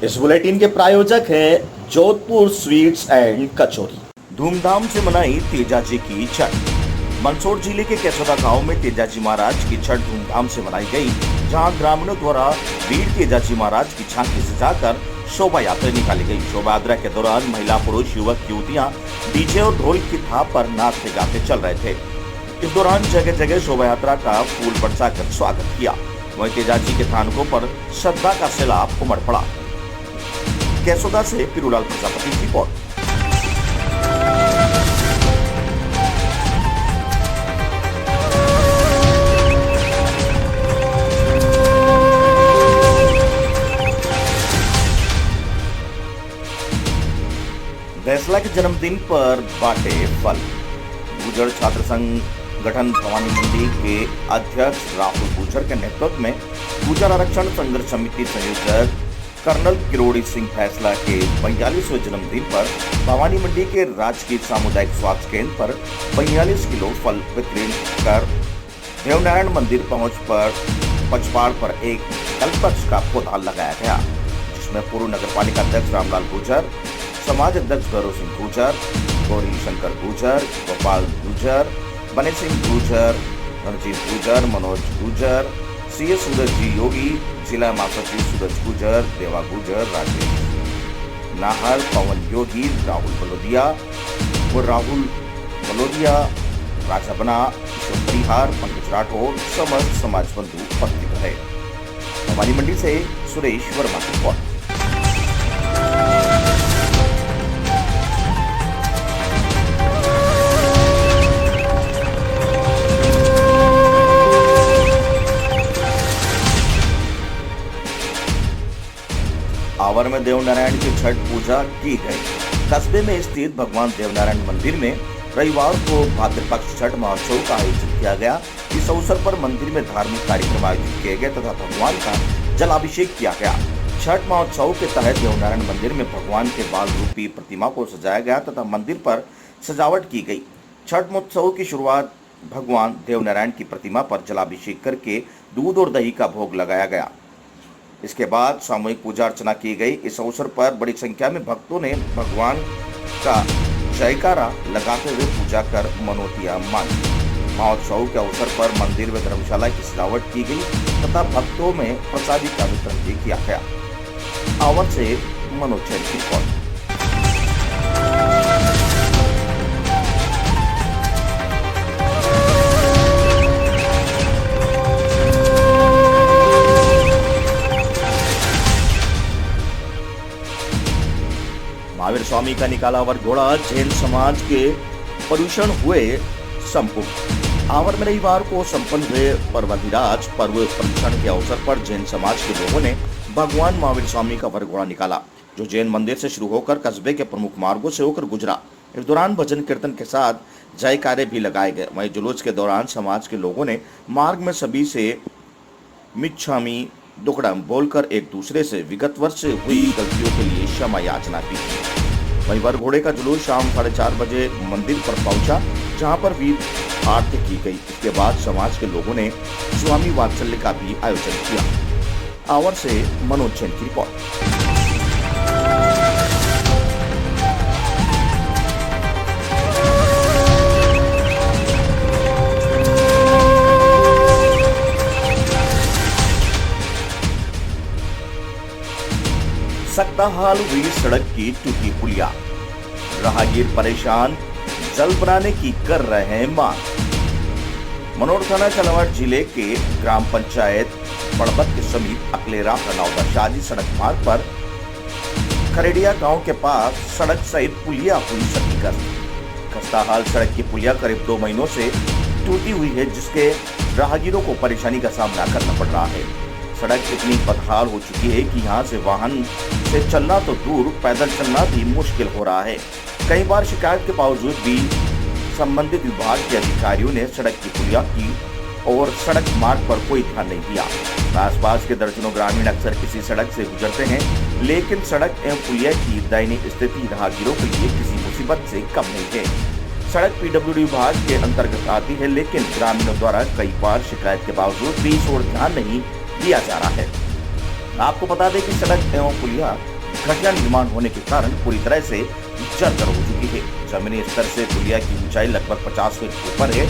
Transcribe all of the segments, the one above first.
इस बुलेटिन के प्रायोजक हैं जोधपुर स्वीट्स एंड कचौरी। धूमधाम से मनाई तेजाजी की छठ। मंदसौर जिले के केसोदा गांव में तेजाजी महाराज की छठ धूमधाम से मनाई गई, जहां ग्रामीणों द्वारा वीर तेजाजी महाराज की झांकी सजाकर शोभा यात्रा निकाली गई। शोभा यात्रा के दौरान महिला, पुरुष, युवक, युवतियां डीजे और ढोल की थाप पर नाचते गाते चल रहे थे। इस दौरान जगह जगह शोभा यात्रा का फूल बरसाकर स्वागत किया। वहीं तेजाजी के थानकों पर श्रद्धा का सैलाब उमड़ पड़ा। केसोदा से पिरूलाल प्रजापति की रिपोर्ट। फैसला के जन्मदिन पर बांटे फल। गुर्जर छात्र संगठन भवानी मंडी के अध्यक्ष राहुल गुर्जर के नेतृत्व में गुर्जर आरक्षण संघर्ष समिति संयोजक कर्नल किरोड़ी सिंह फैसला के 42वें जन्मदिन पर भवानी मंडी के राजकीय सामुदायिक स्वास्थ्य केंद्र पर 42 किलो फल वितरण कर देवनारायण मंदिर पहुंच पर पचपाड़ पर एक कल्पवृक्ष का पौधा लगाया गया, जिसमें पूर्व नगर पालिका अध्यक्ष रामलाल गुर्जर, समाज अध्यक्ष गौरव सिंह गुर्जर, गौरी शंकर गुर्जर, गोपाल गुर्जर, बने सिंह गुर्जर, रणजीत गुर्जर, मनोज गुर्जर, सीएस सूरज जी योगी, जिला महासचिव सूरज गुर्जर, देवा गुर्जर, राजेश नाहर, पवन योगी, राहुल बलोदिया, राजा बना, किशोर परिहार, पंकज राठौर, समस्त समाज बंधु उपस्थित रहे। हमारी मंडी से सुरेश वर्मा की रिपोर्ट। आवर में देवनारायण की छठ पूजा की गई। कस्बे में स्थित भगवान देवनारायण मंदिर में रविवार को भाद्रपक्ष छठ महोत्सव का आयोजन किया गया। इस अवसर पर मंदिर में धार्मिक कार्यक्रम आयोजित किए गए तथा भगवान का जलाभिषेक किया गया। छठ महोत्सव के तहत देवनारायण मंदिर में भगवान के बाल रूपी प्रतिमा को सजाया गया तथा मंदिर पर सजावट की गई। छठ महोत्सव की शुरुआत भगवान देवनारायण की प्रतिमा पर जलाभिषेक करके दूध और दही का भोग लगाया गया। इसके बाद सामूहिक पूजा अर्चना की गई। इस अवसर पर बड़ी संख्या में भक्तों ने भगवान का जयकारा लगाते हुए पूजा कर मनोतियां मांगी। महोत्सव के अवसर पर मंदिर में धर्मशाला की सजावट की गई तथा भक्तों में प्रसादी का वितरण भी किया गया। आवर से मनोज जैन की रिपोर्ट। महावीर स्वामी का निकाला वरघोड़ा, जैन समाज के पर्युषण हुए संपूर्ण। आवर में रविवार को संपन्न हुए पर्वधिराज पर्व पर्युषण के अवसर पर जैन समाज के लोगों ने भगवान महावीर स्वामी का वरघोड़ा निकाला, जो जैन मंदिर से शुरू होकर कस्बे के प्रमुख मार्गों से होकर गुजरा। इस दौरान भजन कीर्तन के साथ जयकारे भी लगाए गए। वहीं जुलूस के दौरान समाज के लोगों ने मार्ग में सभी से मिच्छामी दुक्कड़म बोलकर एक दूसरे से विगत वर्ष से हुई गलतियों के लिए क्षमा याचना की। वहीं वरघोड़े का जुलूस शाम 4:30 बजे मंदिर पर पहुंचा, जहां पर वीर आरती की गई। इसके बाद समाज के लोगों ने स्वामी वात्सल्य का भी आयोजन किया। आवर से मनोज जैन की रिपोर्ट। सक्ताहाल हुई सड़क की टूटी पुलिया, राहगीर परेशान, जल बनाने की कर रहे हैं मांग। मनोर थाना झालावाड़ जिले के ग्राम पंचायत बड़बत के समीप अकलेरा रनौदा शादी सड़क मार्ग पर खरेडिया गांव के पास सड़क सहित पुलिया हुई क्षतिग्रस्त। खस्ताहाल सड़क की पुलिया करीब 2 महीनों से टूटी हुई है, जिसके राहगीरों को परेशानी का सामना करना पड़ रहा है। सड़क इतनी बदहाल हो चुकी है कि यहाँ से वाहन से चलना तो दूर, पैदल चलना भी मुश्किल हो रहा है। कई बार शिकायत के बावजूद भी संबंधित विभाग के अधिकारियों ने सड़क की पुलिया की और सड़क मार्ग पर कोई ध्यान नहीं दिया। आसपास के दर्जनों ग्रामीण अक्सर किसी सड़क से गुजरते हैं, लेकिन सड़क एवं पुलिया की दयनीय स्थिति राहगीरों के लिए किसी मुसीबत से कम नहीं है। सड़क पीडब्ल्यूडी विभाग के अंतर्गत आती है, लेकिन ग्रामीणों द्वारा कई बार शिकायत के बावजूद भी इस ओर ध्यान नहीं दिया जा रहा है। आपको बता दें कि सड़क एवं पुलिया घटिया निर्माण होने के कारण पूरी तरह से जर्जर हो चुकी है। जमीनी स्तर से पुलिया की ऊंचाई लगभग 50 फीट ऊपर है।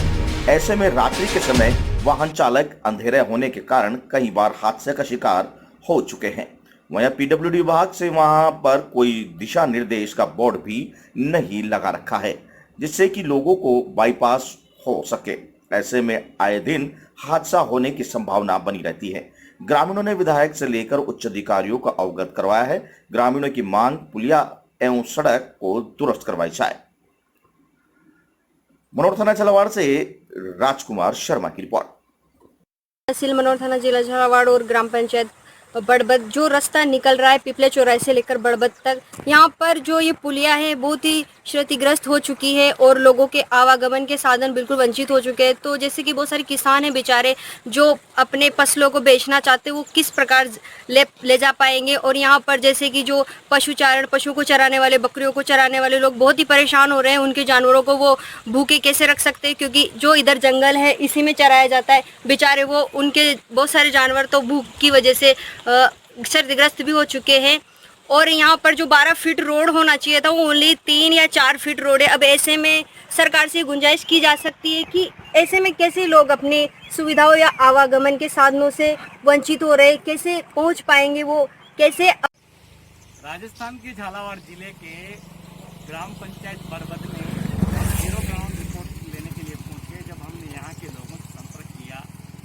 ऐसे में रात्रि के समय वाहन चालक अंधेरे होने के कारण कई बार हादसे का शिकार हो चुके हैं। वहीं पीडब्ल्यूडी विभाग से वहां पर कोई दिशा निर्देश का बोर्ड भी नहीं लगा रखा है, जिससे कि लोगों को बाईपास हो सके। ऐसे में आए दिन हादसा होने की संभावना बनी रहती है। ग्रामीणों ने विधायक से लेकर उच्च अधिकारियों को अवगत करवाया है। ग्रामीणों की मांग पुलिया एवं सड़क को दुरुस्त करवाई जाए। मनोर थाना झालावाड़ से राजकुमार शर्मा की रिपोर्ट। तहसील मनोर थाना जिला झालावाड़ और ग्राम पंचायत बड़बद जो रास्ता निकल रहा है पिपले चौराहे से लेकर बड़बद तक, यहाँ पर जो ये पुलिया है बहुत ही क्षतिग्रस्त हो चुकी है और लोगों के आवागमन के साधन बिल्कुल वंचित हो चुके हैं। तो जैसे कि बहुत सारे किसान हैं बेचारे जो अपने फसलों को बेचना चाहते हैं, वो किस प्रकार ले जा पाएंगे। और यहाँ पर जैसे कि जो पशु को चराने वाले, बकरियों को चराने वाले लोग बहुत ही परेशान हो रहे हैं। उनके जानवरों को वो भूखे कैसे रख सकते हैं, क्योंकि जो इधर जंगल है इसी में चराया जाता है। बेचारे वो उनके बहुत सारे जानवर तो भूख की वजह से क्षतिग्रस्त भी हो चुके हैं। और यहाँ पर जो 12 फीट रोड होना चाहिए था वो ओनली 3 या 4 फीट रोड है। अब ऐसे में सरकार से गुंजाइश की जा सकती है कि ऐसे में कैसे लोग अपनी सुविधाओं या आवागमन के साधनों से वंचित हो रहे, कैसे पहुँच पाएंगे, वो कैसे। राजस्थान के झालावाड़ जिले के ग्राम पंचायत बड़बद में जीरो ग्राउंड रिपोर्ट लेने के लिए पहुंचे। जब हमने यहाँ के लोगों से संपर्क किया,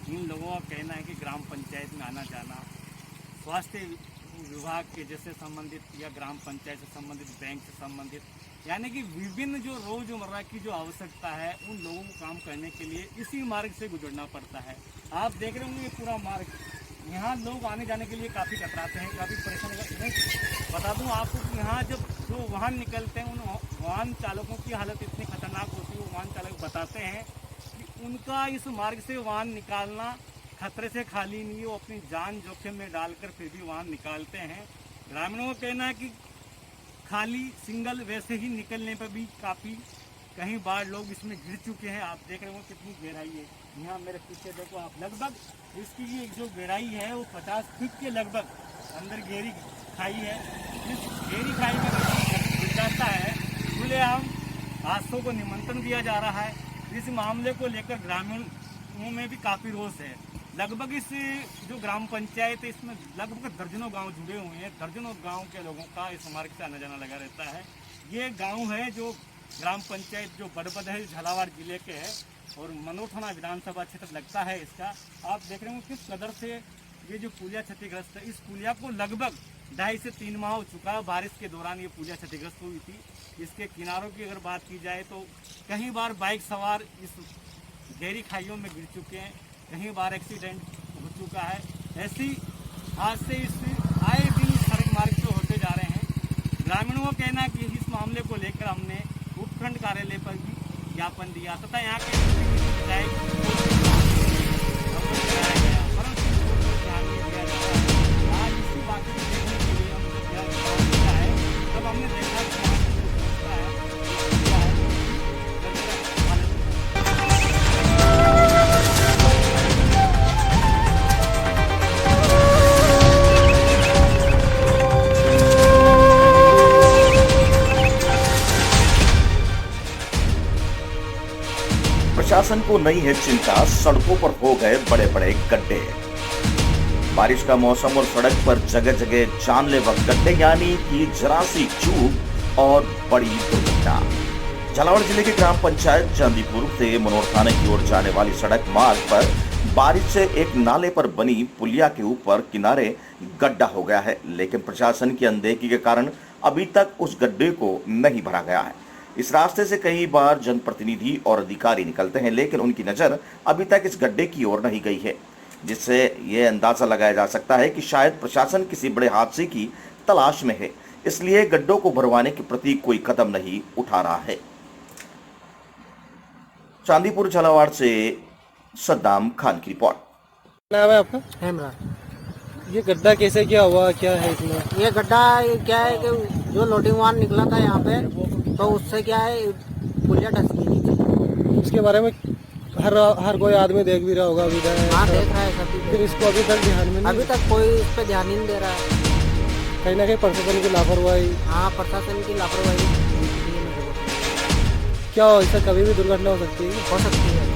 इन लोगों का कहना है कि ग्राम पंचायत में आना जाना स्वास्थ्य विभाग के जैसे संबंधित या ग्राम पंचायत से संबंधित, बैंक से संबंधित, यानी कि विभिन्न जो रोजमर्रा की जो आवश्यकता है उन लोगों को काम करने के लिए इसी मार्ग से गुजरना पड़ता है। आप देख रहे होंगे ये पूरा मार्ग, यहाँ लोग आने जाने के लिए काफ़ी कतराते हैं, काफ़ी परेशान होते हैं। बता दूं आपको कि यहाँ जब जो वाहन निकलते हैं उन वाहन चालकों की हालत इतनी खतरनाक होती है। वो वाहन चालक बताते हैं कि उनका इस मार्ग से वाहन निकालना खतरे से खाली नहीं है, वो अपनी जान जोखिम में डालकर फिर भी वाहन निकालते हैं। ग्रामीणों का कहना है कि खाली सिंगल वैसे ही निकलने पर भी काफ़ी कई बार लोग इसमें गिर चुके हैं। आप देख रहे हो कितनी गहराई है, यहाँ मेरे पीछे देखो आप, लगभग इसकी ये जो गहराई है वो 50 फीट के लगभग अंदर गहरी खाई है। इस गहरी खाई में गिर जाता है, खुलेआम हादसों को निमंत्रण दिया जा रहा है। इस मामले को लेकर ग्रामीणों में भी काफ़ी रोष है। लगभग इस जो ग्राम पंचायत है इसमें लगभग दर्जनों गांव जुड़े हुए हैं। दर्जनों गांव के लोगों का इस मार्ग से आना जाना लगा रहता है। ये गांव है जो ग्राम पंचायत जो बड़बद है झालावाड़ जिले के है और मनोर थाना विधानसभा क्षेत्र लगता है इसका। आप देख रहे हो किस कदर से ये जो पुलिया क्षतिग्रस्त है। इस पुलिया को लगभग 2.5 से 3 माह हो चुका है। बारिश के दौरान ये पुलिया क्षतिग्रस्त हुई थी। इसके किनारों की अगर बात की जाए तो कई बार बाइक सवार इस गहरी खाइयों में गिर चुके हैं, कई बार एक्सीडेंट हो चुका है। ऐसी हादसे इस आए दिन सड़क मार्ग पे होते जा रहे हैं। ग्रामीणों का कहना है कि इस मामले को लेकर हमने उपखंड कार्यालय पर भी ज्ञापन दिया तथा यहाँ के परंतु ध्यान नहीं दिया जा रहा। आज इसी बात को देखने के लिए हम किया है, तब हमने देखा कि प्रशासन को नहीं है चिंता, सड़कों पर हो गए बड़े बड़े गड्ढे। बारिश का मौसम और सड़क पर जगह जगह जानलेवा गड्ढे, यानी कि जरा सी चूक और बड़ी दुर्घटना। झालावाड़ जिले के ग्राम पंचायत चांदीपुर से मनोर थाने की ओर जाने वाली सड़क मार्ग पर बारिश से एक नाले पर बनी पुलिया के ऊपर किनारे गड्ढा हो गया है, लेकिन प्रशासन की अनदेखी के कारण अभी तक उस गड्ढे को नहीं भरा गया है। इस रास्ते से कई बार जनप्रतिनिधि और अधिकारी निकलते हैं, लेकिन उनकी नजर अभी तक इस गड्ढे की ओर नहीं गई है, जिससे यह अंदाजा लगाया जा सकता है कि शायद प्रशासन किसी बड़े हादसे की तलाश में है, इसलिए गड्ढों को भरवाने के प्रति कोई कदम नहीं उठा रहा है। चांदीपुर झालावाड़ से सद्दाम खान की रिपोर्ट। नाम है आपका? हेमरा। ये गड्ढा कैसे क्या हुआ, क्या है इसमें? ये गड्ढा क्या है कि जो लोडिंग वाहन निकला था यहाँ पे, तो उससे क्या है पुलिया धस गई थी। उसके बारे में हर कोई आदमी देख भी रहा होगा अभी। हाँ, देख रहा है सभी। फिर इसको अभी तक ध्यान में नहीं, अभी तक कोई इस पे ध्यान ही नहीं दे रहा है। कहीं ना कहीं प्रशासन की लापरवाही। हाँ, प्रशासन की लापरवाही दिखती है मेरे को। क्या हो, इससे कभी भी दुर्घटना हो सकती है? हो सकती है।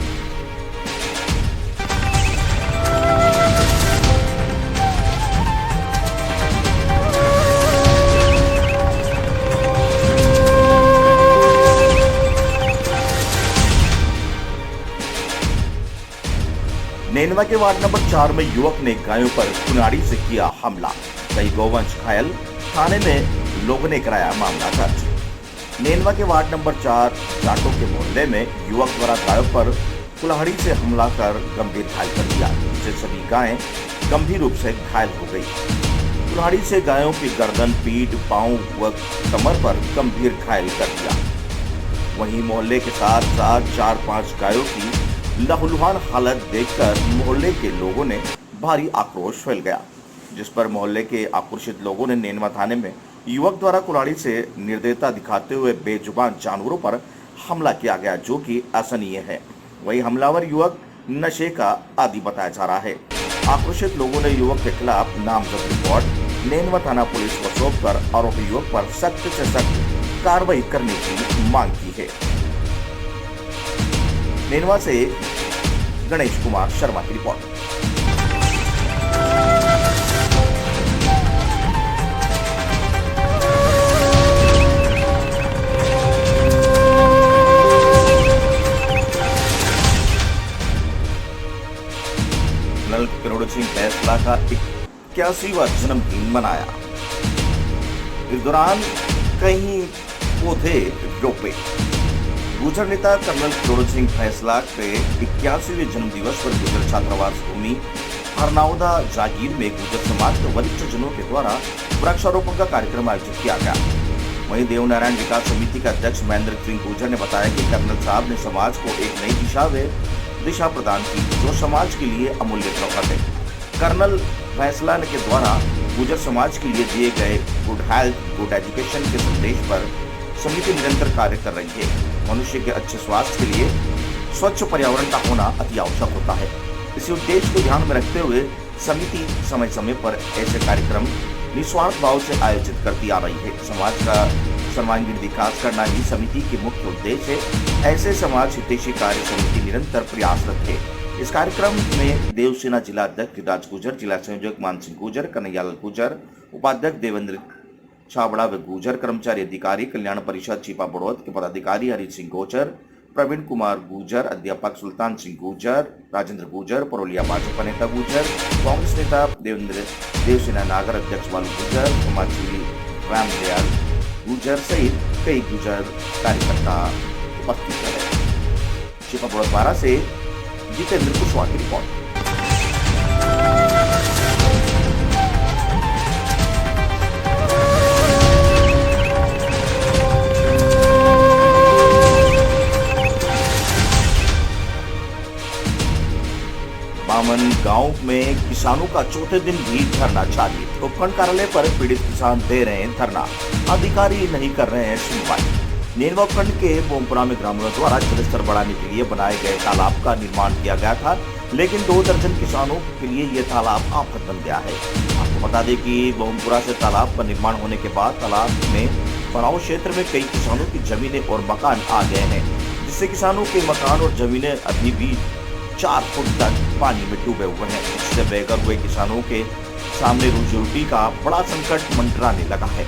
नेनवा के वार्ड नंबर 4 में युवक ने गायों पर कुल्हाड़ी से किया हमला, कई गौवंश घायल, थाने में लोगों ने कराया मामला दर्ज। नेनवा के वार्ड नंबर 4 जाटों के मोहल्ले में युवक द्वारा गायों पर कुल्हाड़ी से हमला कर गंभीर घायल कर दिया, जिससे सभी गायें गंभीर रूप से घायल हो गई। कुल्हाड़ी से गायों की गर्दन, पीठ, पांव व कमर पर गंभीर घायल कर दिया। वहीं मोहल्ले के साथ साथ 4-5 गायों की लहूलुहान हालत देखकर मोहल्ले के लोगों ने भारी आक्रोश फैल गया, जिस पर मोहल्ले के आक्रोशित लोगों ने नेनवा थाने में युवक द्वारा कुल्हाड़ी से निर्दयता दिखाते हुए बेजुबान जानवरों पर हमला किया गया, जो कि असहनीय है। वही हमलावर युवक नशे का आदी बताया जा रहा है। आक्रोशित लोगों ने युवक के खिलाफ नामजद रिपोर्ट नेनवा थाना पुलिस को सौंपकर आरोपी युवक पर सख्त से सख्त कार्रवाई करने की मांग की है। नेनवा से गणेश कुमार शर्मा की रिपोर्ट। कर्नल करोड़ सिंह फैसला का 81वां जन्मदिन मनाया। इस दौरान कई पौधे रोपे। गुर्जर नेता कर्नल करोड़ सिंह फैसला के 81वें जन्म दिवस पर गुर्जर छात्रावास भूमि हरनावदा जागीर में गुर्जर समाज के वरिष्ठ जनों के द्वारा वृक्षारोपण का कार्यक्रम आयोजित किया गया। वहीं देवनारायण विकास समिति के अध्यक्ष महेंद्र सिंह गुर्जर ने बताया कि कर्नल साहब ने समाज को एक नई दिशा प्रदान की, जो समाज के लिए अमूल्य धरोहर है। कर्नल फैसला के द्वारा गुर्जर समाज के लिए दिए गए गुड हेल्थ, गुड एजुकेशन के संदेश पर समिति निरंतर कार्य कर रही है। मनुष्य के अच्छे स्वास्थ्य के लिए स्वच्छ पर्यावरण का होना अति आवश्यक होता है। इसी उद्देश्य को ध्यान में रखते हुए समिति समय समय पर ऐसे कार्यक्रम निस्वार्थ भाव से आयोजित करती आ रही है। समाज का सर्वांगीण विकास करना ही समिति की मुख्य उद्देश्य है। ऐसे समाज हितैषी कार्य समिति निरंतर प्रयासरत है। इस कार्यक्रम में देवसेना जिला अध्यक्ष राज गुर्जर, जिला संयोजक मान सिंह गुर्जर, कन्हैयालाल गुर्जर, उपाध्यक्ष देवेंद्र छाबड़ा व गुर्जर, कर्मचारी अधिकारी कल्याण परिषद चीपा बड़ौद के पदाधिकारी हरीश सिंह गुर्जर, प्रवीण कुमार गुर्जर, अध्यापक सुल्तान सिंह गुर्जर, राजेंद्र गुर्जर, परोलिया भाजपा नेता गुर्जर, कांग्रेस नेता देवसेना नागर अध्यक्ष बालू गुर्जर, समाजसेवी रामदयाल गुर्जर सहित कई गुर्जर कार्यकर्ता उपस्थित रहे। चीपा बड़ौद 12 से जितेंद्र कुशवाहा की रिपोर्ट। बामन गांव में किसानों का चौथे दिन भी धरना जारी। उपखंड कार्यालय पर पीड़ित किसान दे रहे हैं धरना, अधिकारी नहीं कर रहे हैं सुनवाई। नेनवा उपखंड के बोमपुरा में ग्रामीणों द्वारा जलस्तर बढ़ाने के लिए बनाए गए तालाब का निर्माण किया गया था, लेकिन 2 दर्जन किसानों के लिए यह तालाब आफत बन गया है। आपको बता दें कि बोमपुरा से तालाब का निर्माण होने के बाद तालाब में बनाव क्षेत्र में कई किसानों की जमीनें और मकान आ गए हैं, जिससे किसानों के मकान और जमीनें अभी भी 4 फुट तक पानी में डूबे हुए हैं। इससे बेघर हुए किसानों के सामने रोजी रोटी का बड़ा संकट मंडराने लगा है।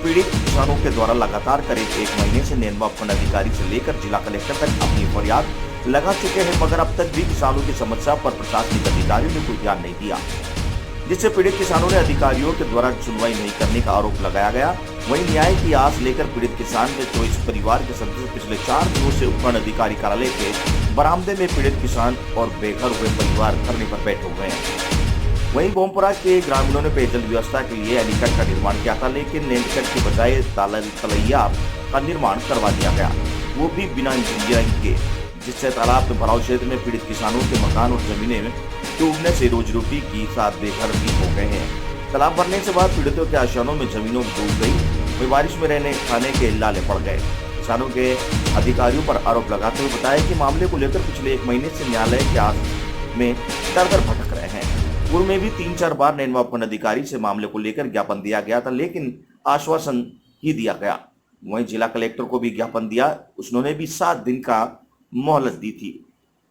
पीड़ित किसानों के द्वारा लगातार करीब 1 महीने से नेनवा उपखंड अधिकारी से लेकर जिला कलेक्टर तक अपनी फरियाद लगा चुके हैं, मगर अब तक भी किसानों की समस्या पर प्रशासनिक अधिकारियों ने कोई ध्यान नहीं दिया, जिससे पीड़ित किसानों ने अधिकारियों के द्वारा सुनवाई नहीं करने का आरोप लगाया गया। वहीं न्याय की आस लेकर पीड़ित किसान के 24 परिवार के सदस्य पिछले 4 दिनों से उपखंड अधिकारी कार्यालय के बरामदे में पीड़ित किसान और बेघर हुए परिवार धरने पर बैठे हुए हैं। वहीं बोमपुरा के ग्रामीणों ने पेयजल व्यवस्था के लिए एनीकट का निर्माण किया था, लेकिन एनीकट की बजाय तलैया का निर्माण करवा दिया गया, वो भी बिना इंजीनियरिंग के, जिससे तालाब में भराव क्षेत्र में पीड़ित किसानों के मकान और जमीनें डूबने से रोजी रोटी की साथ बेघर भी हो गए हैं। तालाब भरने से बाद पीड़ितों के आश्रमों में जमीनों डूब गई, वे बारिश में रहने खाने के लाले पड़ गए। किसानों के अधिकारियों पर आरोप लगाते हुए बताया कि मामले को लेकर पिछले 1 महीने से न्यायालय के आस में दर दर भटक रहे हैं। पूर्व में भी 3-4 बार नेनवा वन अधिकारी से मामले को लेकर ज्ञापन दिया गया था, लेकिन आश्वासन ही दिया गया। वहीं जिला कलेक्टर को भी ज्ञापन दिया, उन्होंने भी 7 दिन का मोहलत दी थी।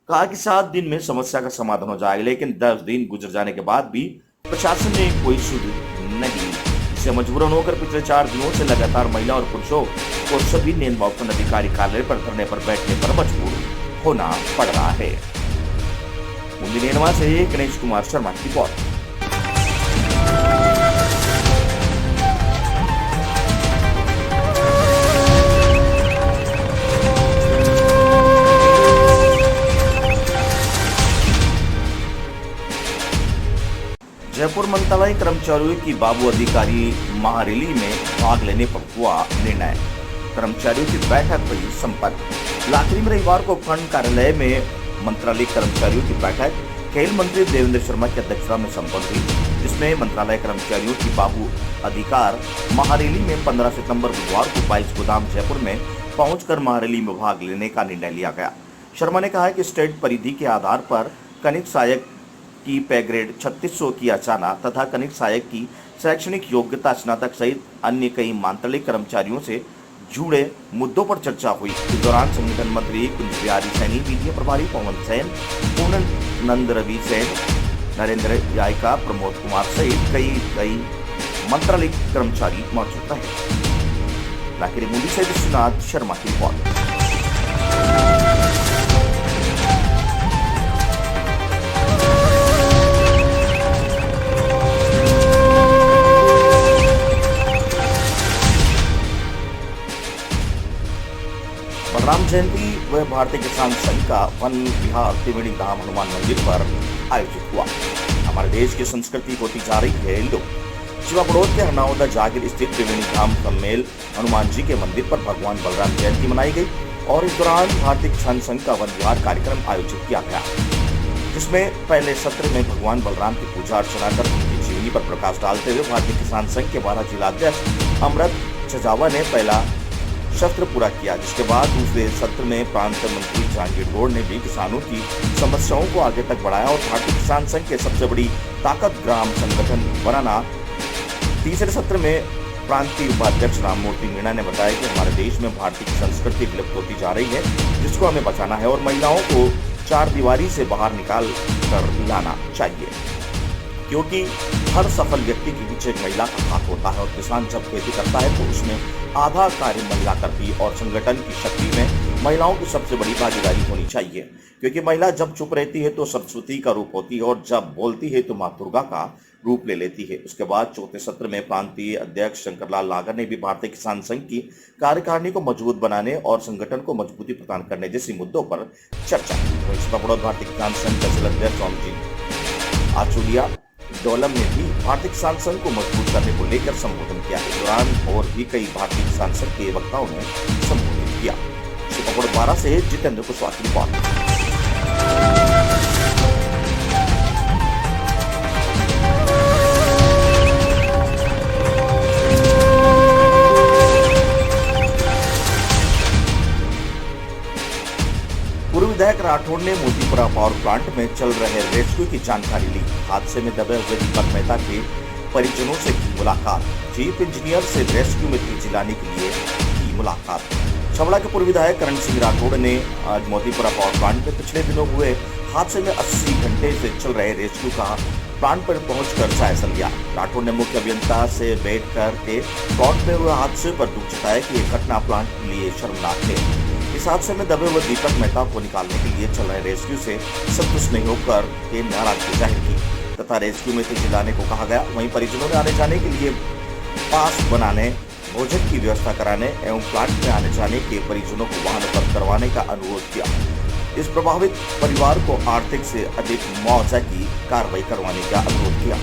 कहा कि 7 दिन में समस्या का समाधान हो जाएगा, लेकिन 10 दिन गुजर जाने के बाद भी प्रशासन ने कोई सुध नहीं ली। इससे मजबूरन होकर पिछले 4 दिनों से लगातार महिला और पुरुषों को सभी नेनवा वन अधिकारी कार्यालय पर धरने पर बैठने पर मजबूर होना पड़ रहा है। मुंदी नेनवा से गणेश कुमार शर्मा की रिपोर्ट। जयपुर मंत्रालय कर्मचारियों की बाबू अधिकारी महारैली में भाग लेने पर हुआ निर्णय। कर्मचारियों की बैठक हुई संपन्न। लाखनी में रविवार को उपखंड कार्यालय में मंत्रालय कर्मचारियों की बैठक खेल मंत्री देवेंद्र शर्मा की अध्यक्षता में संपन्न हुई, जिसमें मंत्रालय कर्मचारियों की बाबू अधिकार महारैली में 15 सितंबर बुधवार को 22 गोदाम जयपुर में पहुंचकर महारैली में भाग लेने का निर्णय लिया गया। शर्मा ने कहा कि स्टेट परिधि के आधार पर कनिक सहायक की पे ग्रेड 3600 किया जाना तथा कनिक सहायक की शैक्षणिक योग्यता स्नातक सहित अन्य कई मंत्रालय कर्मचारियों से जुड़े मुद्दों पर चर्चा हुई। इस दौरान संगठन मंत्री कुंज बिहारी सैनी, मीडिया प्रभारी पवन सैन, पूनम नंद रवि सैन, नरेंद्र यायका, प्रमोद कुमार सहित कई मंत्रालय कर्मचारी मौजूद रहे। लाखनी मुंदी से विश्वनाथ शर्मा की रिपोर्ट। बलराम जयंती व भारतीय किसान संघ का वन विहार त्रिवेणी धाम हनुमान मंदिर पर आयोजित हुआ। हमारे देश की संस्कृति होती जा रही है लोग। शिवा बड़ौद के हरनावदा जागीर स्थित त्रिवेणी धाम सम्मेल हनुमान जी के मंदिर पर भगवान बलराम जयंती मनाई गई और इस दौरान भारतीय किसान संघ का वन विहार कार्यक्रम आयोजित किया गया, जिसमें पहले सत्र में भगवान बलराम की पूजा अर्चना कर उनकी जीवनी पर प्रकाश डालते हुए भारतीय किसान संघ के 12 जिलाध्यक्ष अमृत छजावा ने पहला सत्र पूरा किया, जिसके बाद दूसरे सत्र में प्रांत मंत्री जहांगीर गौड़ ने भी किसानों की समस्याओं को आगे तक बढ़ाया और भारतीय किसान संघ के सबसे बड़ी ताकत ग्राम संगठन बनाना। तीसरे सत्र में प्रांतीय उपाध्यक्ष राममूर्ति मीणा ने बताया कि हमारे देश में भारतीय संस्कृति विलुप्त होती जा रही है, जिसको हमें बचाना है और महिलाओं को 4 दीवारी से बाहर निकाल कर लाना चाहिए, क्योंकि हर सफल व्यक्ति के पीछे एक महिला का हाथ होता है और किसान जब खेती करता है तो उसमें आधा कार्य महिला करती है और संगठन की शक्ति में महिलाओं की सबसे बड़ी भागीदारी होनी चाहिए, क्योंकि महिला जब चुप रहती है तो सरस्वती का रूप होती है और जब बोलती है तो मां दुर्गा का रूप ले लेती है। उसके बाद चौथे सत्र में प्रांतीय अध्यक्ष शंकरलाल नागर ने भी भारतीय किसान संघ की कार्यकारिणी को मजबूत बनाने और संगठन को मजबूती प्रदान करने जैसे मुद्दों पर चर्चा की। भारतीय किसान संघ तहसील अध्यक्ष ओमजी आचुलिया डोलम ने भी भारतीय किसान संघ को मजबूत करने को लेकर संबोधन किया। इस दौरान और भी कई भारतीय किसान संघ के वक्ताओं ने संबोधित किया। शिकागो 12 से जितेंद्र कुशवाहा की रिपोर्ट। पूर्व विधायक राठौड़ ने मोतीपुरा पावर प्लांट में चल रहे रेस्क्यू की जानकारी ली। हादसे में दबे हुए दीपक मेहता के परिजनों से की मुलाकात। चीफ इंजीनियर से रेस्क्यू में तेजी लाने के लिए की मुलाकात। छबड़ा के पूर्व विधायक करण सिंह राठौड़ ने आज मोतीपुरा पावर प्लांट में पिछले दिनों हुए हादसे में 80 घंटे से चल रहे रेस्क्यू का प्लांट पर पहुंचकर जायजा लिया। राठौड़ ने मुख्य अभियंता से बैठ कर के प्लांट में हुए हादसे पर दुख जताया कि यह घटना प्लांट के लिए शर्मनाक है। इस हादसे में दबे हुए दीपक मेहता को निकालने के लिए चल रहे रेस्क्यू से संतुष्ट नहीं होकर के नाराजगी जाहिर की तथा रेस्क्यू में तेजी लाने को कहा गया। वहीं परिजनों ने आने जाने के लिए पास बनाने, भोजन की व्यवस्था कराने एवं प्लांट में आने जाने के परिजनों को वाहन उपलब्ध करवाने का अनुरोध किया। इस प्रभावित परिवार को आर्थिक से अधिक मुआवजा की कार्रवाई करवाने का अनुरोध किया।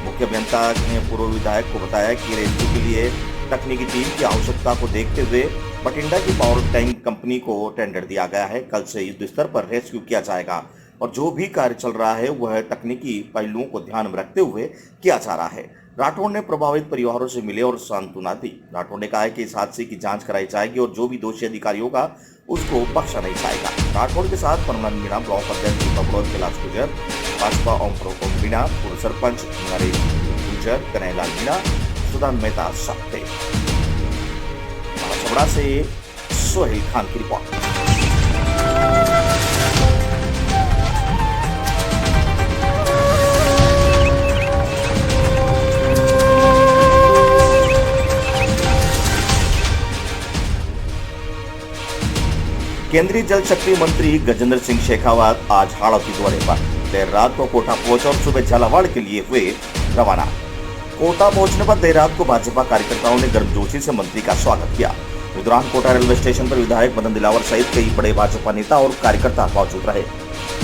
मुख्य अभियंता ने पूर्व विधायक को बताया कि रेस्क्यू के लिए तकनीकी टीम की आवश्यकता को देखते हुए बठिंडा की पावर टैंक कंपनी को टेंडर दिया गया है। कल से युद्ध स्तर पर रेस्क्यू किया जाएगा और जो भी कार्य चल रहा है वह तकनीकी पहलुओं को ध्यान में रखते हुए किया जा रहा है। राठौड़ ने प्रभावित परिवारों से मिले और सांत्वना दी। राठौड़ ने कहा है कि इस हादसे की जांच कराई जाएगी और जो भी दोषी अधिकारी होगा उसको बख्शा नहीं जाएगा। राठौड़ के साथ परमानंद मीणा, ब्लॉक अध्यक्ष बबड़ौद कैलाश गुर्जर, भाजपा ओम प्रकाश मीणा, पूर्व सरपंच नरेश गुर्जर, कन्हैयालाल मीणा, सुदान मेहता साथ थे। छबड़ा से सोहेल खान की रिपोर्ट। केंद्रीय जल शक्ति मंत्री गजेंद्र सिंह शेखावत आज हाड़ौती दौरे पर। देर रात को कोटा पहुंचे और सुबह झालावाड़ के लिए हुए रवाना। कोटा पहुंचने पर देर रात को भाजपा कार्यकर्ताओं ने गर्मजोशी से मंत्री का स्वागत किया। इस दौरान कोटा रेलवे स्टेशन पर विधायक मदन दिलावर सहित कई बड़े भाजपा नेता और कार्यकर्ता मौजूद रहे।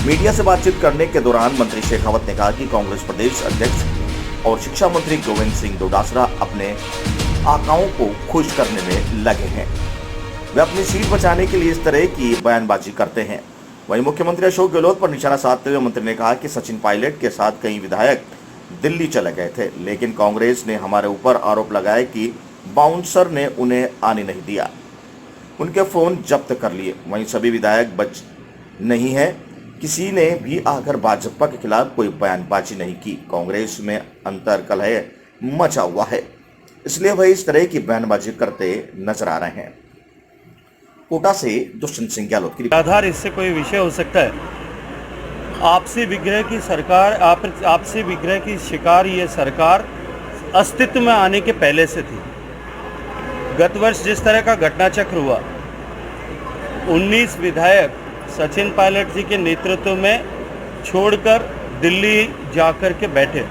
मीडिया से बातचीत करने के दौरान मंत्री शेखावत ने कहा कि कांग्रेस प्रदेश अध्यक्ष और शिक्षा मंत्री गोविंद सिंह डोटासरा अपने आकाओं को खुश करने में लगे हैं। वे अपनी सीट बचाने के लिए इस तरह की बयानबाजी करते हैं। वहीं मुख्यमंत्री अशोक गहलोत पर निशाना साधते हुए मंत्री ने कहा कि सचिन पायलट के साथ कई विधायक दिल्ली चले गए थे, लेकिन कांग्रेस ने हमारे ऊपर आरोप लगाया कि बाउंसर ने उन्हें आने नहीं दिया, उनके फोन जब्त कर लिए। वहीं सभी विधायक बच नहीं है, किसी ने भी आकर भाजपा के खिलाफ कोई बयानबाजी नहीं की। कांग्रेस में अंतर कलह मचा हुआ है, इसलिए वह इस तरह की बयानबाजी करते नजर आ रहे हैं। कोटा से दुष्यंत सिंह गहलोत की आधार इससे कोई विषय हो सकता है। आपसी विग्रह की सरकार, आपसी विग्रह की शिकार ये सरकार अस्तित्व में आने के पहले से थी। गत वर्ष जिस तरह का घटनाचक्र हुआ, 19 विधायक सचिन पायलट जी के नेतृत्व में छोड़कर दिल्ली जाकर के बैठे।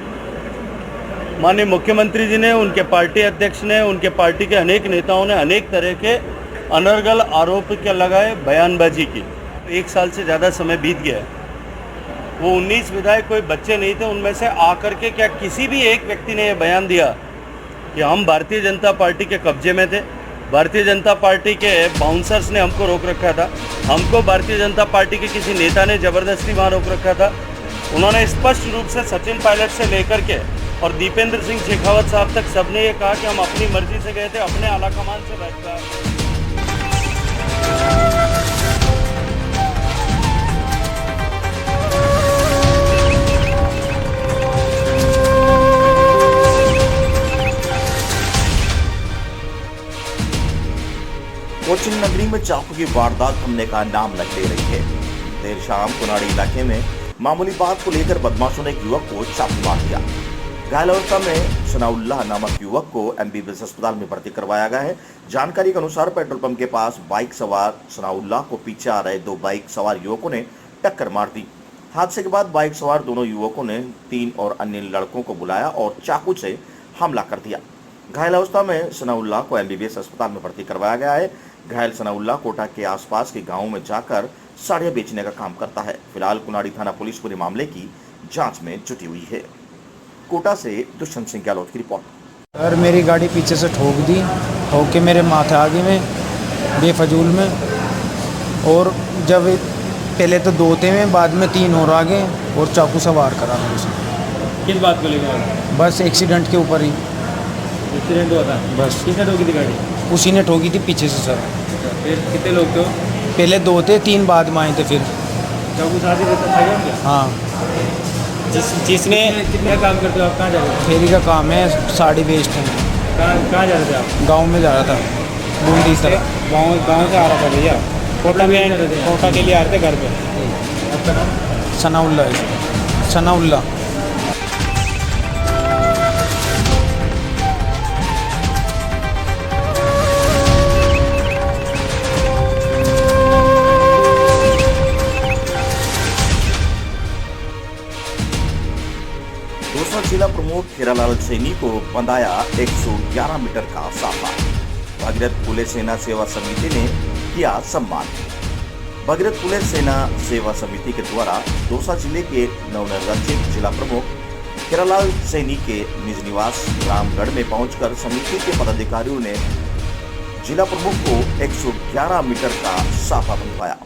माननीय मुख्यमंत्री जी ने, उनके पार्टी अध्यक्ष ने, उनके पार्टी के अनेक नेताओं ने अनेक तरह के अनर्गल आरोप क्या लगाए, बयानबाजी की। 1 साल से ज़्यादा समय बीत गया है। वो 19 विधायक कोई बच्चे नहीं थे। उनमें से आकर के क्या किसी भी एक व्यक्ति ने यह बयान दिया कि हम भारतीय जनता पार्टी के कब्जे में थे, भारतीय जनता पार्टी के बाउंसर्स ने हमको रोक रखा था, हमको भारतीय जनता पार्टी के किसी नेता ने ज़बरदस्ती वहाँ रोक रखा था? उन्होंने स्पष्ट रूप से सचिन पायलट से लेकर के और दीपेंद्र सिंह शेखावत साहब तक सबने ये कहा कि हम अपनी मर्जी से गए थे, अपने आलाकमान से बैठकर। कोचिंग नगरी में चाकू की वारदात थमने का नाम न ले रही है। देर शाम कुनाड़ी इलाके में मामूली बात को लेकर बदमाशों ने एक युवक को चाकू मार दिया। घायल अवस्था में सनाउल्लाह नामक युवक को एमबीबीएस अस्पताल में भर्ती करवाया गया है। जानकारी के अनुसार पेट्रोल पंप के पास बाइक सवार सनाउल्लाह को पीछे आ रहे 2 बाइक सवार युवकों ने टक्कर मार दी। हादसे के बाद बाइक सवार दोनों युवकों ने 3 और अन्य लड़कों को बुलाया और चाकू से हमला कर दिया। घायल अवस्था में सनाउल्लाह को एमबीबीएस अस्पताल में भर्ती करवाया गया है। घायल सनाउल्लाह कोटा के आसपास के गांवों में जाकर साड़ियां बेचने का काम करता है। फिलहाल कुनाड़ी थाना पुलिस पूरे मामले की जांच में जुटी हुई है। कोटा से दुष्यंत सिंह गहलोत की रिपोर्ट। सर मेरी गाड़ी पीछे से ठोक दी, ठोक के मेरे माथे आगे में बेफजूल में, और जब पहले तो 2 थे में, बाद में 3 और आगे और चाकू से वार करा मेरे से। किस बात को लेकर? बस एक्सीडेंट के ऊपर ही एक्सीडेंट हुआ था? बस। किसने ठोकी थी गाड़ी? उसी ने ठोकी थी पीछे से सर। फिर कितने लोग थे? पहले 2 थे, 3 बाद में आए थे फिर। चाकू साथ ही रहता था क्या? हाँ। जिसने कितना काम करते हो आप? कहाँ जा रहे थे? फेरी का काम है, साड़ी बेचते हैं। कहाँ जा रहे थे आप? गाँव में जा रहा था, बूंदी तरफ। गाँव से आ रहा था भैया? कोटा में, कोटा के लिए आ रहे थे घर पे? आपका नाम? सनाउल्लाह। सनाउल्लाह। दूसरा जिला प्रमुख हीरालाल सैनी को बंधाया 111 मीटर का साफा। भगीरथ पुलिस सेना सेवा समिति ने किया सम्मान। भगीरथ पुलिस सेना सेवा समिति के द्वारा दौसा जिले के नवनिर्वाचित जिला प्रमुख हीरालाल सैनी के निज निवास रामगढ़ में पहुंचकर समिति के पदाधिकारियों ने जिला प्रमुख को 111 मीटर का साफा बंधवाया।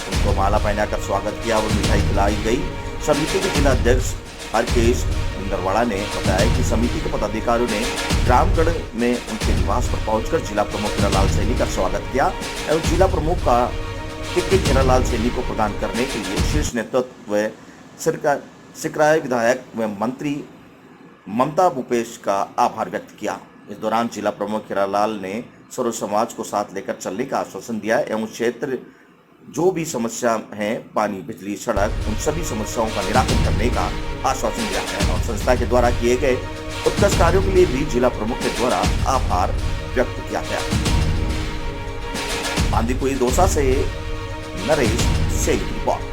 उनको माला पहनाकर स्वागत किया और मिठाई खिलाई गई। समिति के जिला अध्यक्ष हरकेश इंदरवाड़ा ने बताया कि समिति के पदाधिकारियों ने ग्रामगढ़ में उनके निवास पर पहुंचकर जिला प्रमुख हीरालाल सैनी का स्वागत किया एवं जिला प्रमुख का टिकट हीरालाल सैनी को प्रदान करने के लिए शीर्ष नेतृत्व व सिकराय विधायक व मंत्री ममता भूपेश का आभार व्यक्त किया। इस दौरान जिला प्रमुख हीरालाल ने सर्व समाज को साथ लेकर चलने का आश्वासन दिया एवं क्षेत्र जो भी समस्या है, पानी, बिजली, सड़क, उन सभी समस्याओं का निराकरण करने का आश्वासन दिया है और संस्था के द्वारा किए गए उत्कृष्ट कार्यों के लिए भी जिला प्रमुख के द्वारा आभार व्यक्त किया गया। बांदीकुई दौसा से नरेश सेन की रिपोर्ट।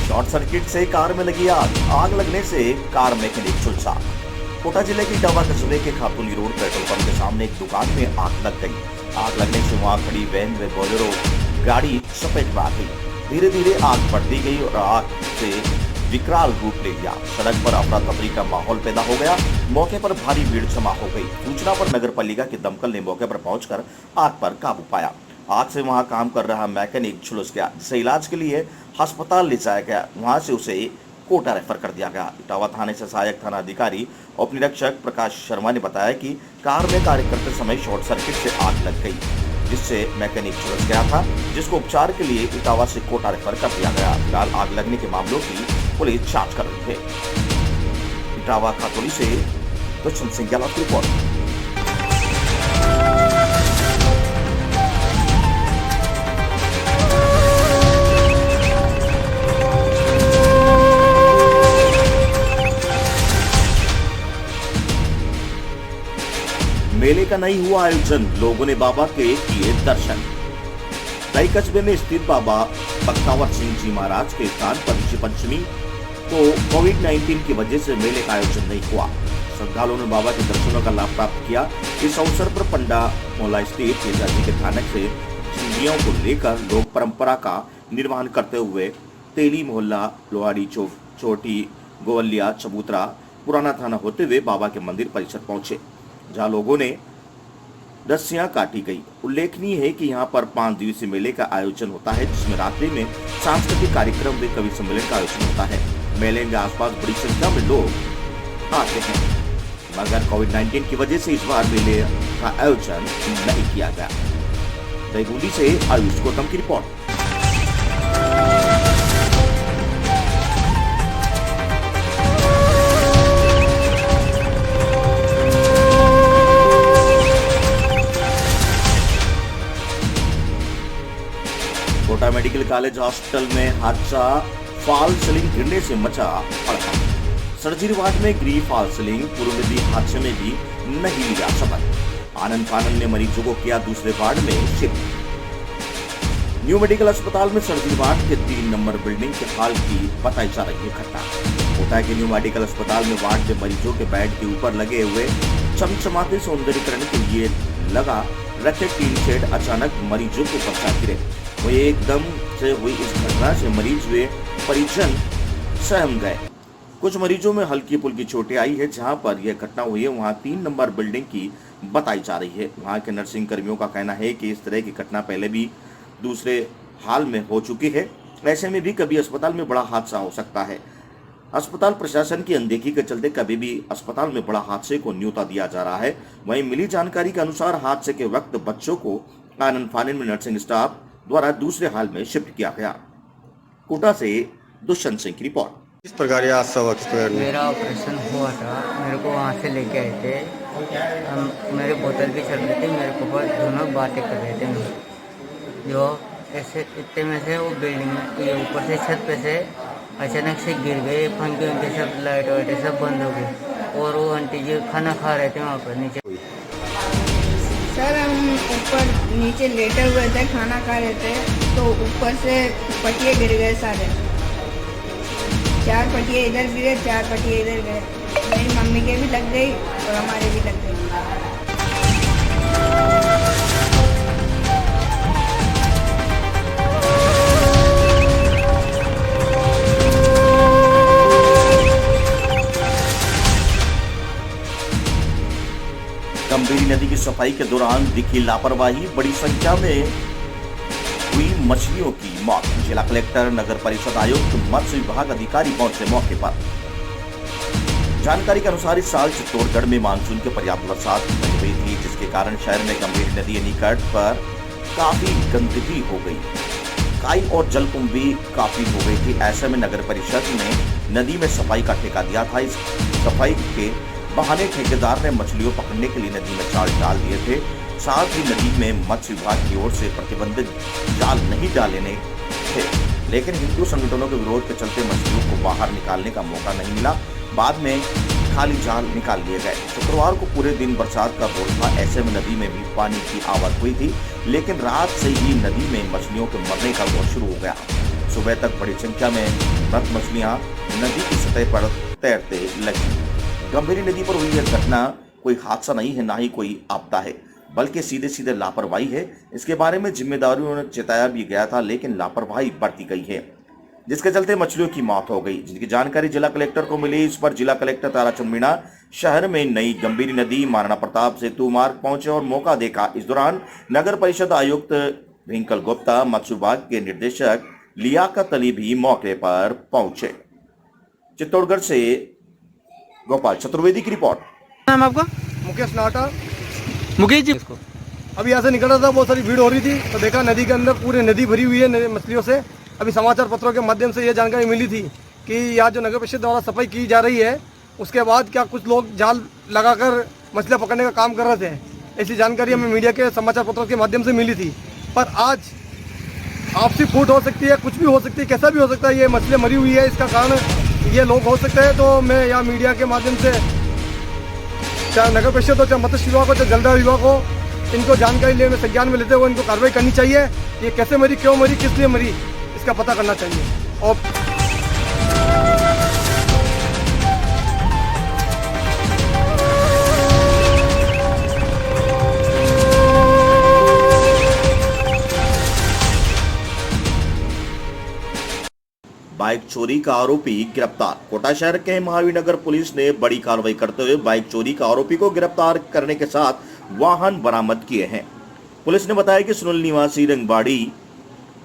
शॉर्ट सर्किट से कार में लगी आग लगने से कार मैकेनिक झुलसा। कोटा जिले के इटावा कस्बे के खातुली रोड पेट्रोल पंप के सामने एक दुकान में आग लग गई। आग लगने से वहां खड़ी वैन व बोलेरो गाड़ी चपेट में आ गई। धीरे धीरे आग बढ़ती गई और आग से विकराल रूप ले लिया। सड़क पर अफरा तफरी का माहौल पैदा हो गया। मौके पर भारी भीड़ जमा हो गई। सूचना पर नगर पालिका के दमकल ने मौके पर पहुंचकर आग पर काबू पाया। आग से वहां काम कर रहा मैकेनिक झुलस गया, जिसे इलाज के लिए अस्पताल ले जाया गया। वहां से उसे कोटा रेफर कर दिया गया। इटावा थाने से सहायक थाना अधिकारी उप निरीक्षक प्रकाश शर्मा ने बताया कि कार में कार्य करते समय शॉर्ट सर्किट से आग लग गई, जिससे मैकेनिक झुलस गया था, जिसको उपचार के लिए इटावा से कोटा रेफर कर दिया गया। फिलहाल आग लगने के मामलों की पुलिस जांच कर रही है। इटावा खातौली से दुष्यंत सिंह गहलोत की रिपोर्ट। मेले का नहीं हुआ आयोजन, लोगों ने बाबा के किए दर्शन। दही कस्बे में स्थित बाबा बख्तावर सिंह जी महाराज के स्थान पर ऋषि पंचमी को कोविड-19 की वजह से मेले का आयोजन नहीं हुआ। श्रद्धालुओं ने बाबा के दर्शनों का लाभ प्राप्त किया। इस अवसर पर पंडा मोहल्ला स्थित केजाजी के थानक से झंडियों को लेकर लोक परंपरा का निर्वहन करते हुए तेली मोहल्ला, लोहाड़ी चौक, चोटी, गोवलिया, चबूतरा, पुराना थाना होते हुए बाबा के मंदिर परिसर पहुंचे, जहां लोगों ने रस्सियां काटी गई। उल्लेखनीय है कि यहां पर 5 दिवसीय मेले का आयोजन होता है, जिसमें रात्रि में सांस्कृतिक कार्यक्रम व कवि सम्मेलन का आयोजन होता है। मेले के आसपास बड़ी संख्या में लोग आते हैं, मगर कोविड-19 की वजह से इस बार मेले का आयोजन नहीं किया गया। दहीबूंदी से आयुष गौतम की report. Kota medical college hospital में हादसा, फॉल सीलिंग गिरने से मचा हड़कंप। सर्जरी वार्ड में गिरी फॉल सीलिंग, पूर्व में भी हादसे में भी नहीं लिया सबक। आनंद फानंद ने मरीजों को किया दूसरे वार्ड में शिफ्ट। न्यू मेडिकल अस्पताल में सर्जरी वार्ड के 3 नंबर बिल्डिंग के हाल की बताई जा रही है घटना। कोटा के न्यू मेडिकल अस्पताल में वार्ड के मरीजों के बेड के ऊपर लगे हुए चमचमाते सौंदर्यीकरण के लिए लगा रखे टीन शेड अचानक मरीजों को पकड़ा गिरे। वो एकदम से हुई इस घटना से मरीज वे परिजन सहम गए। कुछ मरीजों में हल्की फुल्की चोटें आई है। जहां पर यह घटना हुई है वहां 3 नंबर बिल्डिंग की बताई जा रही है। वहां के नर्सिंग कर्मियों का कहना है कि इस तरह की घटना पहले भी दूसरे हाल में हो चुकी है। ऐसे में भी कभी अस्पताल में बड़ा हादसा हो सकता है। अस्पताल प्रशासन की अनदेखी के चलते कभी भी अस्पताल में बड़ा हादसे को न्योता दिया जा रहा है। वहीं मिली जानकारी के अनुसार हादसे के वक्त बच्चों को आनंद फानंद में नर्सिंग स्टाफ द्वारा दूसरे हाल में शिफ्ट किया गया। कोटा से दुष्यंत सिंह की रिपोर्ट। इस प्रकार ये हादसा हुआ किस प्रकार? मेरा ऑपरेशन हुआ था, मेरे को वहाँ से लेके आए थे। मेरे बोतल भी चल रही थी, मेरे को बस दोनों बातें कर रहे थे। जो ऐसे इतने में से वो बिल्डिंग के ऊपर से छत पे से अचानक से गिर गए। पंखे उनके सब लाइट वाइट सब बंद हो गई और वो आंटी जी खाना खा रहे थे वहाँ पर नीचे। सर हम ऊपर नीचे लेटे हुए थे, खाना खा रहे थे, तो ऊपर से पटिए गिर गए सारे। 4 पटिए इधर गिरे, 4 पटिए इधर गए। मेरी मम्मी के भी लग गई और हमारे भी लग गई। नदी की सफाई के दौरान दिखी लापरवाही, बड़ी संख्या में हुई मछलियों की मौत। जिला कलेक्टर, नगर परिषद आयुक्त, मत्स्य विभाग अधिकारी पहुंचे मौके पर। जानकारी के अनुसार इस साल चित्तौड़गढ़ में मानसून के पर्याप्त बरसात नहीं हुई थी, जिसके कारण शहर में गंभीर नदी निकट पर काफी गंदगी हो गई। काई और जलकुंभ भी काफी हो गई थी। ऐसे में नगर परिषद ने नदी में सफाई का ठेका दिया था। इस सफाई के बहाने ठेकेदार ने मछलियों पकड़ने के लिए नदी में जाल डाल दिए थे। साथ ही नदी में मत्स्य विभाग की ओर से प्रतिबंधित जाल नहीं डालने थे, लेकिन हिंदू संगठनों के विरोध के चलते मछलियों को बाहर निकालने का मौका नहीं मिला। बाद में खाली जाल निकाल लिए गए। शुक्रवार को पूरे दिन बरसात का दौर था। ऐसे में नदी में भी पानी की आवक हुई थी, लेकिन रात से ही नदी में मछलियों के मरने का दौर शुरू हो गया। सुबह तक बड़ी संख्या में मृत मछलियां नदी की सतह पर तैरते लगी। गंभीरी नदी पर हुई यह घटना कोई हादसा नहीं है, ना ही कोई आपदा है, बल्कि सीधे सीधे लापरवाही है। इसके बारे में जिम्मेदारियों ने चेताया भी गया था, लेकिन लापरवाही बरती गई है, जिसके चलते मछलियों की मौत हो गई। जिसकी जानकारी जिला कलेक्टर को मिली। इस पर जिला कलेक्टर ताराचंद मीणा शहर में नई गंभीरी नदी महाराणा प्रताप सेतु मार्ग पहुंचे और मौका देखा। इस दौरान नगर परिषद आयुक्त रिंकल गुप्ता, मत्स्य विभाग के निदेशक लियाकत अली भी मौके पर पहुंचे। चित्तौड़गढ़ से गोपाल चतुर्वेदी की रिपोर्ट। नाम आपका? मुकेश नाटा। मुकेश जी, अभी यहाँ से निकल रहा था, बहुत सारी भीड़ हो रही थी, तो देखा नदी के अंदर पूरी नदी भरी हुई है मछलियों से। अभी समाचार पत्रों के माध्यम से ये जानकारी मिली थी कि यहाँ जो नगर परिषद द्वारा सफाई की जा रही है, उसके बाद क्या कुछ लोग जाल लगाकर मछलियाँ पकड़ने का काम कर रहे थे। ऐसी जानकारी हमें मीडिया के समाचार पत्रों के माध्यम से मिली थी। पर आज आपसी फूट हो सकती है, कुछ भी हो सकती है, कैसा भी हो सकता है। ये मछलियाँ मरी हुई है, इसका कारण ये लोग हो सकते हैं। तो मैं यहाँ मीडिया के माध्यम से चाहे नगर परिषद हो, चाहे मत्स्य विभाग हो, चाहे जलदाय विभाग हो, इनको जानकारी लेने संज्ञान में लेते हुए इनको कार्रवाई करनी चाहिए। ये कैसे मरी, क्यों मरी, किस लिए मरी, इसका पता करना चाहिए। और बाइक चोरी का आरोपी गिरफ्तार। कोटा शहर के महावीर नगर पुलिस ने बड़ी कार्रवाई करते हुए बाइक चोरी का आरोपी को गिरफ्तार करने के साथ वाहन बरामद किए हैं। पुलिस ने बताया कि सुनील निवासी रंगबाड़ी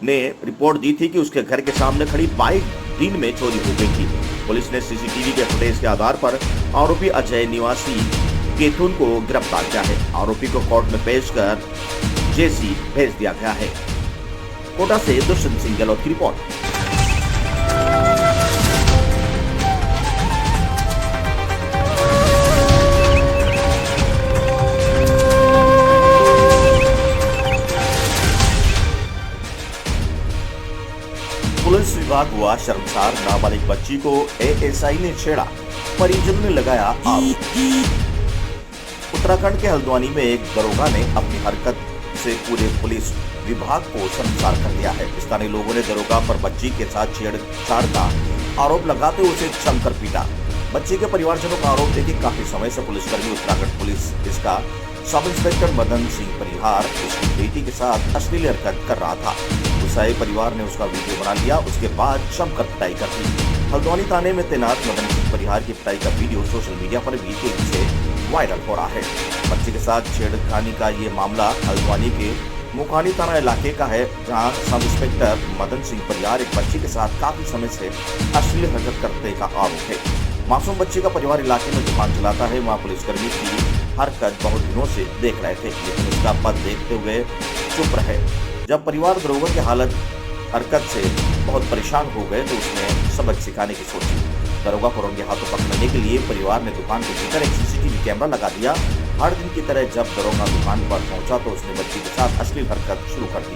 ने रिपोर्ट दी थी कि उसके घर के सामने खड़ी बाइक दिन में चोरी हो गई थी। पुलिस ने सीसीटीवी के फुटेज के आधार पर आरोपी अजय निवासी केथुन को गिरफ्तार किया है। आरोपी को कोर्ट में पेश कर जेसी भेज दिया गया है। कोटा से दुष्यंत सिंह गहलोत की रिपोर्ट। पुलिस विभाग हुआ शर्मसार। नाबालिग बच्ची को एएसआई ने छेड़ा, परिजन ने लगाया आरोप। उत्तराखंड के हल्द्वानी में एक दरोगा ने अपनी हरकत से पूरे पुलिस विभाग को शर्मसार कर दिया है। स्थानीय लोगों ने दरोगा पर बच्ची के साथ छेड़छाड़ का आरोप लगाते हुए उसे जमकर पीटा। बच्ची के परिवारजनों का आरोप है कि काफी समय से पुलिसकर्मी उत्तराखंड पुलिस इसका सब इंस्पेक्टर मदन सिंह परिहार उसकी बेटी के साथ अश्लील हरकत कर रहा था। गुस्साए परिवार ने उसका वीडियो बना लिया, उसके बाद जमकर पिटाई कर दी। हल्द्वानी थाने में तैनात मदन सिंह परिहार की पिटाई का वीडियो सोशल मीडिया पर भी तेजी से वायरल हो रहा है। बच्चे के साथ छेड़खानी का ये मामला हल्द्वानी के मुखानी थाना इलाके का है, जहां सब इंस्पेक्टर मदन सिंह परिहार एक बच्ची के साथ काफी समय से अश्लील हरकत करने का आरोप है। मासूम बच्ची का परिवार इलाके में दुकान चलाता है। वहाँ पुलिसकर्मी की हरकत बहुत दिनों से देख रहे थे, लेकिन उसका पद देखते हुए चुप रहे। जब परिवार दरोगा की हरकत से बहुत परेशान हो गए तो उसने सबक सिखाने की सोची। दरोगा को रंगे हाथों पकड़ने के लिए परिवार ने दुकान के भीतर एक सीसीटीवी कैमरा लगा दिया। हर दिन की तरह जब दरोगा दुकान पर पहुंचा तो उसने बच्ची के साथ अश्लील हरकत शुरू कर दी।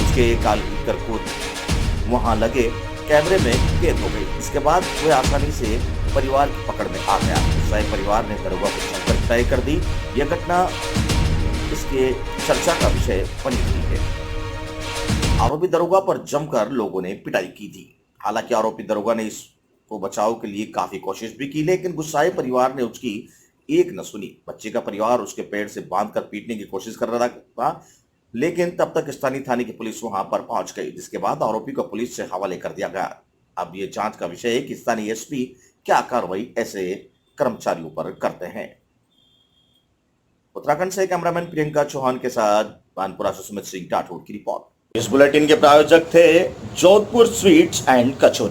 उसके एक काल कर खुद वहां लगे कैमरे में कैद हो गई। इसके बाद वह आसानी से परिवार की पकड़ में आ गया। गुस्साए परिवार ने दरोगा को जमकर पिटाई कर दी। यह घटना इसके चर्चा का विषय बनी हुई है। आरोपी दरोगा पर जमकर लोगों ने पिटाई की थी। हालांकि आरोपी दरोगा ने इसको बचाव के लिए काफी कोशिश भी की, लेकिन गुस्साए परिवार ने उसकी एक न सुनी। बच्चे का परिवार उसके पेड़ से बांधकर पीटने की कोशिश कर रहा था, लेकिन तब तक स्थानीय थाने की पुलिस वहां पर पहुंच गई, जिसके बाद आरोपी को पुलिस से हवाले कर दिया गया। अब ये जांच का विषय है कि स्थानीय एसपी क्या कार्रवाई ऐसे कर्मचारियों पर करते हैं। उत्तराखंड से कैमरामैन प्रियंका चौहान के साथ कानपुरा से सुमित सिंह राठौड़ की रिपोर्ट। इस बुलेटिन के प्रायोजक थे जोधपुर स्वीट्स एंड कचौरी।